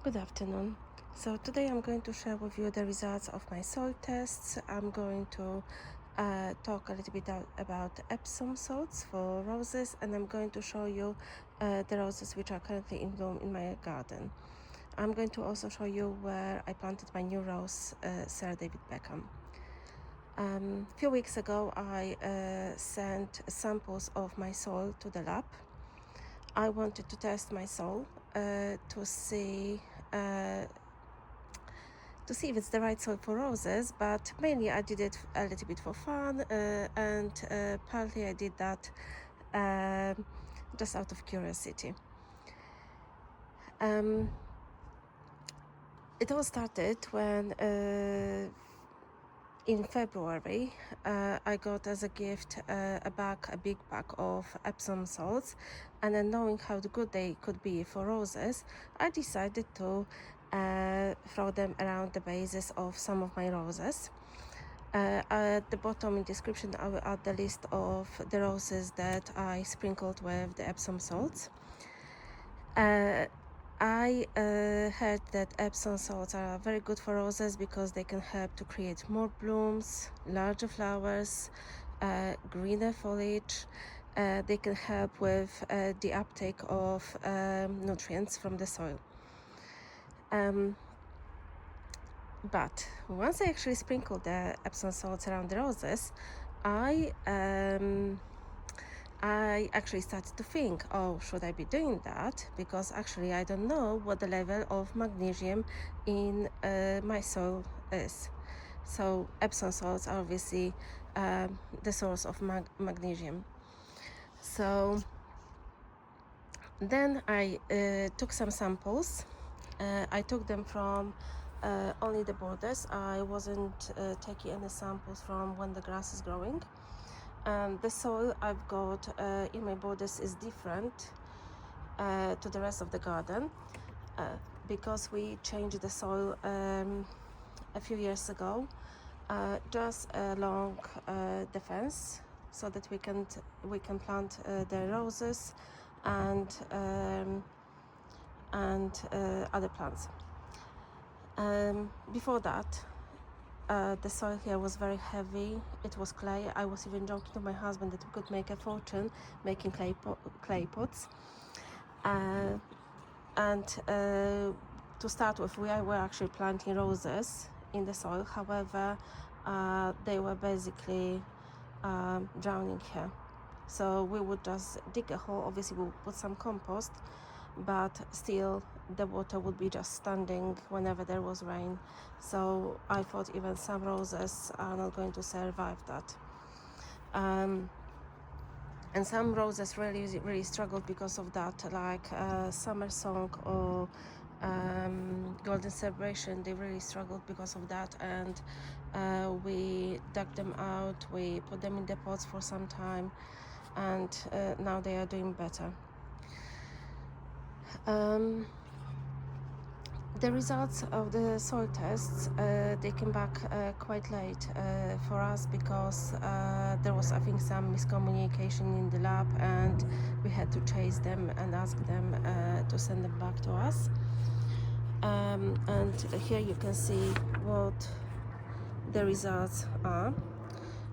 Good afternoon. So today I'm going to share with you the results of my soil tests. I'm going to talk a little bit about Epsom salts for roses, and I'm going to show you the roses which are currently in bloom in my garden. I'm going to also show you where I planted my new rose, Sir David Beckham. A few weeks ago I sent samples of my soil to the lab. I wanted to test my soil to see if it's the right soil for roses, but mainly I did it a little bit for fun, and partly I did that just out of curiosity. It all started when in February I got as a gift a big bag of Epsom salts, and then knowing how good they could be for roses, I decided to throw them around the bases of some of my roses. At the bottom in description I will add the list of the roses that I sprinkled with the Epsom salts. I heard that Epsom salts are very good for roses because they can help to create more blooms, larger flowers, greener foliage. They can help with the uptake of nutrients from the soil. But once I actually sprinkled the Epsom salts around the roses, I actually started to think, oh, should I be doing that? Because actually I don't know what the level of magnesium in my soil is. So Epsom salts are obviously the source of magnesium. So then I took some samples. I took them from only the borders. I wasn't taking any samples from when the grass is growing. The soil I've got in my borders is different to the rest of the garden because we changed the soil a few years ago, just along the fence, so that we can plant the roses and other plants. Before that, the soil here was very heavy. It was clay. I was even joking to my husband that we could make a fortune making clay pots. To start with, we were actually planting roses in the soil. However, they were basically drowning here. So we would just dig a hole. Obviously, we'll put some compost, but still the water would be just standing whenever there was rain. So I thought even some roses are not going to survive that. And some roses really struggled because of that, like Summer Song or Golden Celebration. They really struggled because of that, and we dug them out, we put them in the pots for some time, and now they are doing better. The results of the soil tests, they came back quite late for us because there was, I think, some miscommunication in the lab, and we had to chase them and ask them to send them back to us. And here you can see what the results are.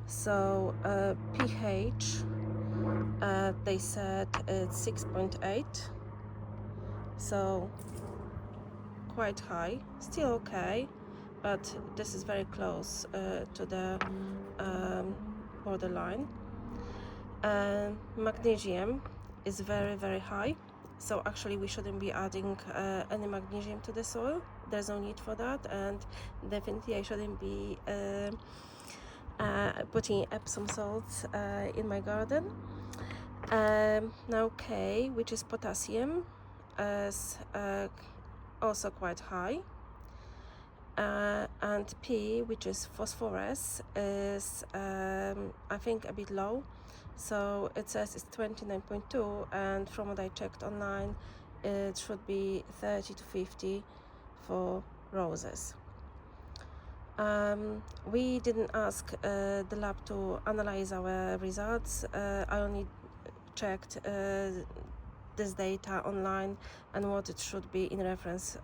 So pH, they said it's 6.8, so quite high, still okay, but this is very close to the borderline. Magnesium is very high, so actually we shouldn't be adding any magnesium to the soil. There's no need for that, and definitely I shouldn't be putting Epsom salts in my garden. Now K, which is potassium, is also quite high, and P, which is phosphorus, is I think a bit low. So it says it's 29.2, and from what I checked online, it should be 30 to 50 for roses. We didn't ask the lab to analyze our results. I only checked this data online and what it should be in reference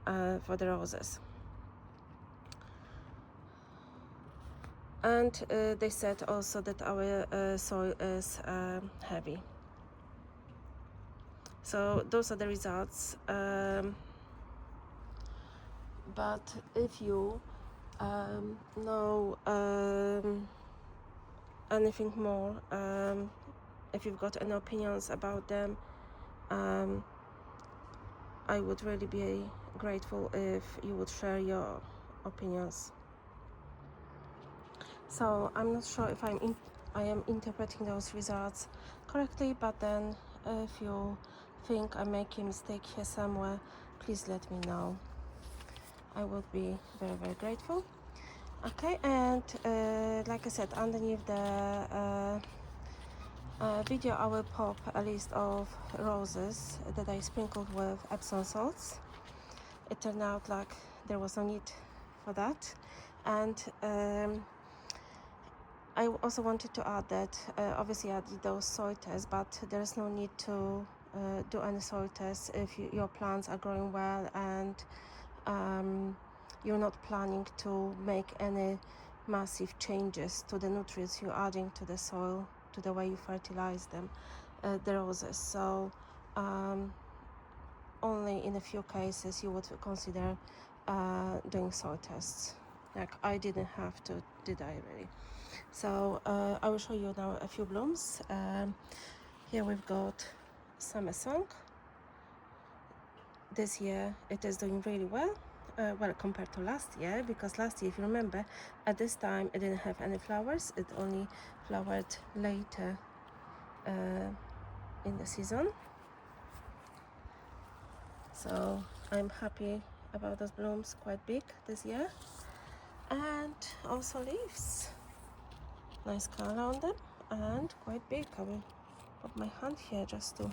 for the roses. And they said also that our soil is heavy. So those are the results. But if you know anything more, if you've got any opinions about them, I would really be grateful if you would share your opinions. So I'm not sure if I am interpreting those results correctly, but then if you think I'm making a mistake here somewhere, please let me know. I would be very, very grateful. Okay, and like I said, underneath the video I will pop a list of roses that I sprinkled with Epsom salts. It turned out like there was no need for that, and I also wanted to add that obviously I did those soil tests, but there's no need to do any soil tests if your plants are growing well and you're not planning to make any massive changes to the nutrients you're adding to the soil, to the way you fertilize them, the roses. So only in a few cases you would consider doing soil tests. Like I didn't have to, did I really? So I will show you now a few blooms. Here we've got Summer Song. This year it is doing really well. Well, compared to last year, because last year, if you remember, at this time it didn't have any flowers. It only flowered later in the season. So I'm happy about those blooms, quite big this year. And also leaves. Nice color on them and quite big. I will put my hand here just to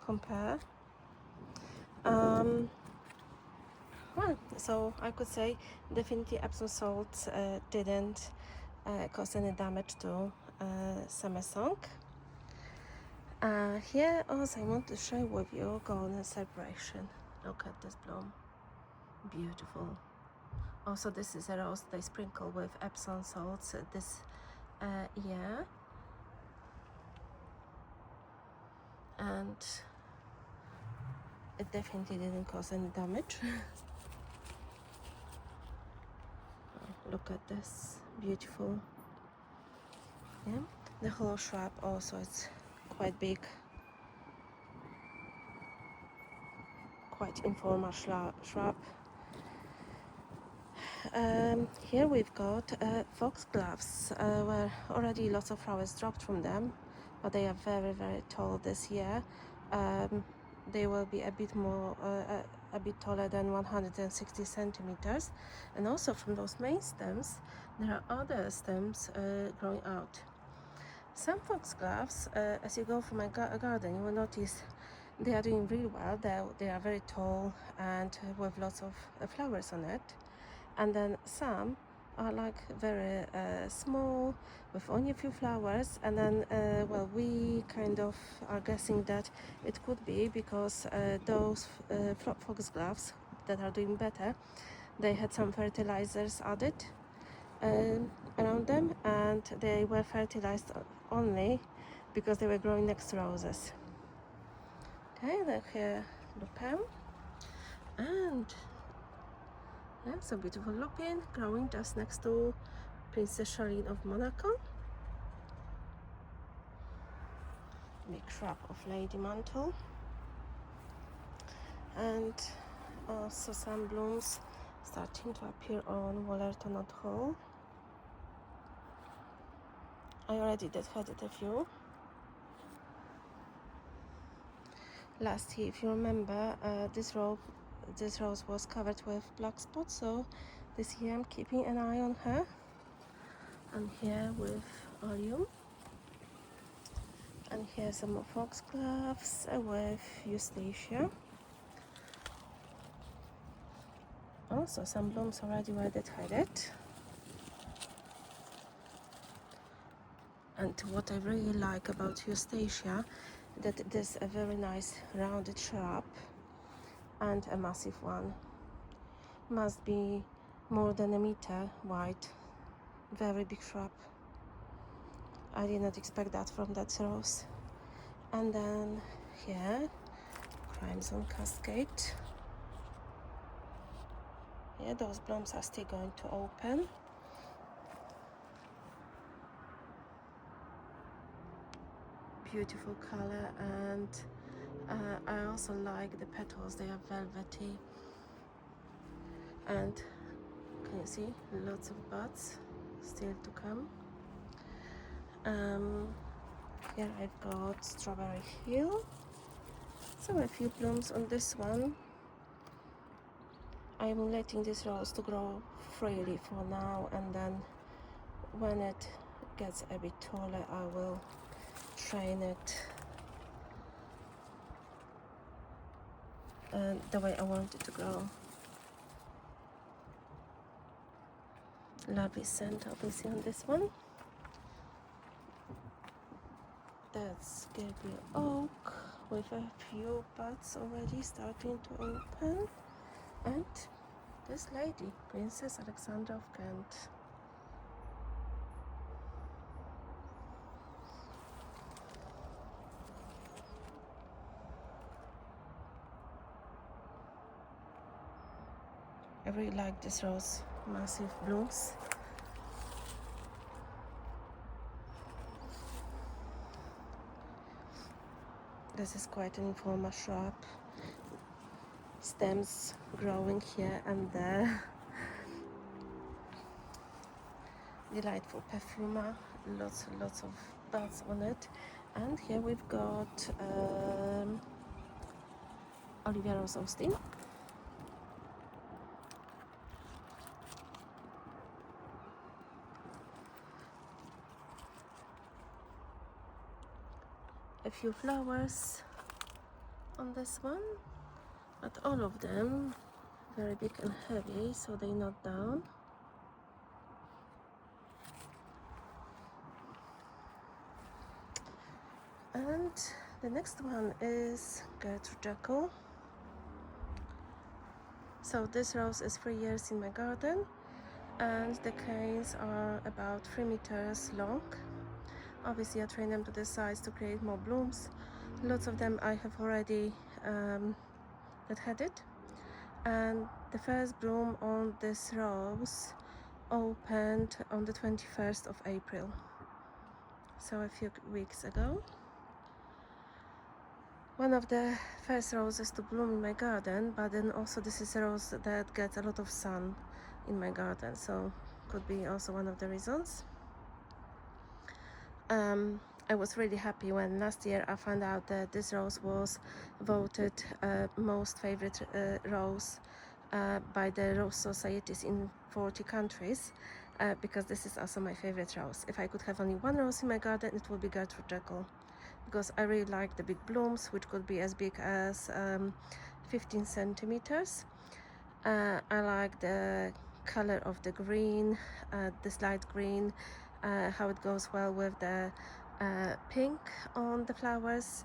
compare. Well, so I could say definitely Epsom salts didn't cause any damage to Summer Song. Here also I want to share with you golden celebration. Look at this bloom, beautiful. Also this is a rose they sprinkle with Epsom salts this year, and it definitely didn't cause any damage. Look at this, beautiful. Yeah, the whole shrub also is quite big, quite informal shrub. Here we've got foxgloves, where already lots of flowers dropped from them, but they are very, very tall this year. They will be a bit more, a bit taller than 160 centimeters. And also from those main stems, there are other stems growing out. Some foxgloves, as you go through my garden, you will notice they are doing really well. They are very tall and with lots of flowers on it. And then some are like very small with only a few flowers, and then well, we kind of are guessing that it could be because those foxgloves that are doing better, they had some fertilizers added around them, and they were fertilized only because they were growing next to roses. Okay, then here lupin, and yeah, so beautiful lupin growing just next to Princess Charlene of Monaco. Big shrub of Lady Mantle. And also some blooms starting to appear on Wollerton at Hall. I already deadheaded a few. Last year, if you remember, this rose was covered with black spots, so this year I'm keeping an eye on her. And here with Oleum. And here some more foxgloves with Eustacia. Also some blooms already were deadheaded. And what I really like about Eustacia, that it is a very nice rounded shrub and a massive one. Must be more than a meter wide. Very big shrub. I did not expect that from that rose. And then here, Crimson Cascade. Yeah, those blooms are still going to open. Beautiful color, and I also like the petals. They are velvety, and can you see lots of buds still to come. Here I've got Strawberry Hill. So a few blooms on this one. I'm letting this rose to grow freely for now, and then when it gets a bit taller I will train it the way I want it to grow. Lovely scent obviously on this one. That's Gabriel Oak with a few buds already starting to open. And this lady, Princess Alexandra of Kent. I really like this rose, massive blooms. This is quite an informal shrub. Stems growing here and there. Delightful Parfuma, lots of buds on it. And here we've got Olivia Rose Austin. A few flowers on this one, but all of them very big and heavy, so they nod down. And the next one is Gertrude Jekyll. So this rose is 3 years in my garden, and the canes are about 3 meters long. Obviously I train them to the size to create more blooms. Lots of them I have already that had it, and the first bloom on this rose opened on the 21st of April, so a few weeks ago. One of the first roses to bloom in my garden, but then also this is a rose that gets a lot of sun in my garden, so could be also one of the reasons. I was really happy when last year I found out that this rose was voted most favorite rose by the rose societies in 40 countries, because this is also my favorite rose. If I could have only one rose in my garden, it would be Gertrude Jekyll, because I really like the big blooms, which could be as big as 15 centimeters. I like the color of the green, this light green, how it goes well with the pink on the flowers,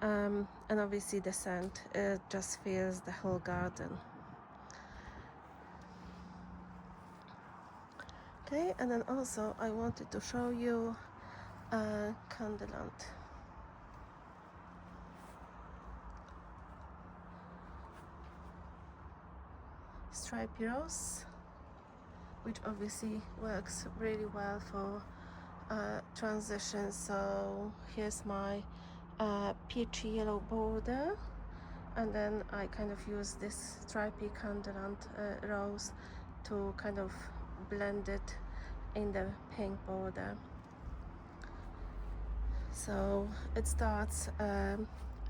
and obviously the scent, it just fills the whole garden. Okay, and then also I wanted to show you Candyland. Stripy rose, which obviously works really well for transition. So here's my peachy yellow border, and then I kind of use this stripy Candyland rose to kind of blend it in the pink border. So it starts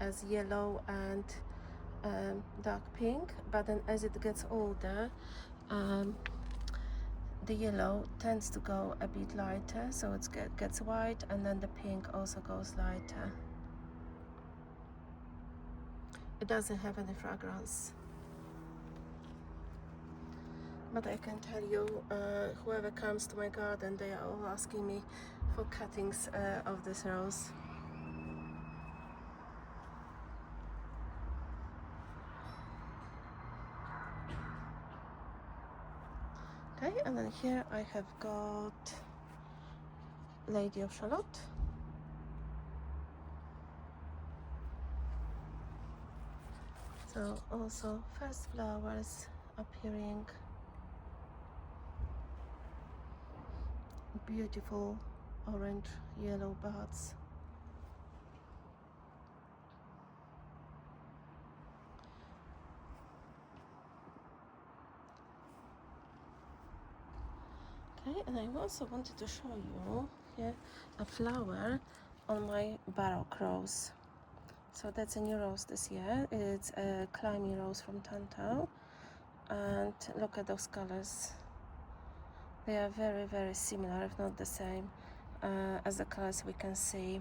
as yellow and dark pink, but then as it gets older, the yellow tends to go a bit lighter, so it gets white, and then the pink also goes lighter. It doesn't have any fragrance, but I can tell you, whoever comes to my garden, they are all asking me for cuttings of this rose. Okay, and then here I have got Lady of Shalott. So also first flowers appearing, beautiful orange yellow buds. Okay, and I also wanted to show you here a flower on my Baroque rose. So that's a new rose this year. It's a climbing rose from Tantal, and look at those colors. They are very, very similar, if not the same, as the colors we can see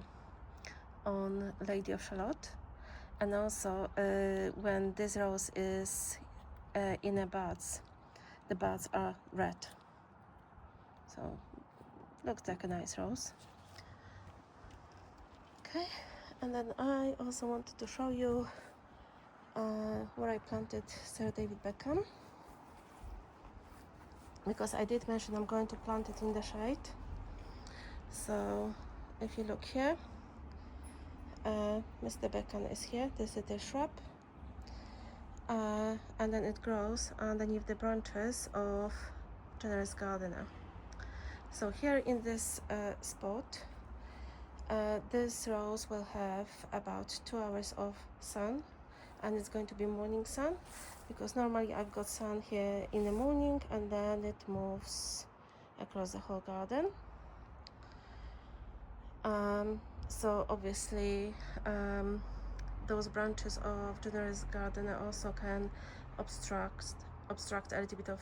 on Lady of Shalott. And also when this rose is in a buds, the buds are red. So looks like a nice rose. Okay, and then I also wanted to show you where I planted Sir David Beckham, because I did mention I'm going to plant it in the shade. So if you look here, Mr. Beckham is here. This is the shrub, and then it grows underneath the branches of Generous Gardener. So here in this spot, this rose will have about 2 hours of sun, and it's going to be morning sun, because normally I've got sun here in the morning and then it moves across the whole garden. So obviously those branches of Generous Gardener also can obstruct a little bit of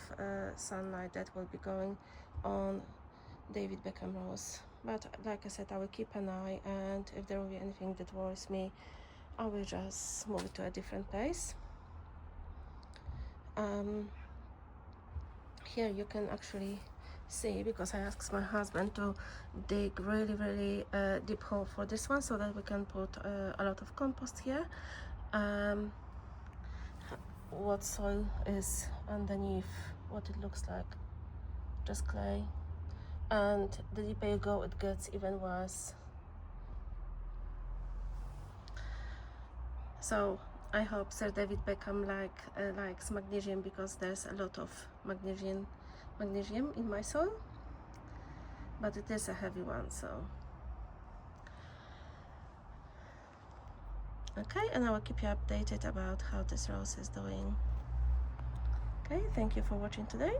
sunlight that will be going on David Beckham rose. But like I said, I will keep an eye, and if there will be anything that worries me, I will just move it to a different place. Here you can actually see, because I asked my husband to dig really deep hole for this one, so that we can put a lot of compost here. What soil is underneath, what it looks like, just clay. And the deeper you go, it gets even worse. So I hope Sir David Beckham likes magnesium, because there's a lot of magnesium in my soil, but it is a heavy one. So okay, and I will keep you updated about how this rose is doing. Okay, thank you for watching today.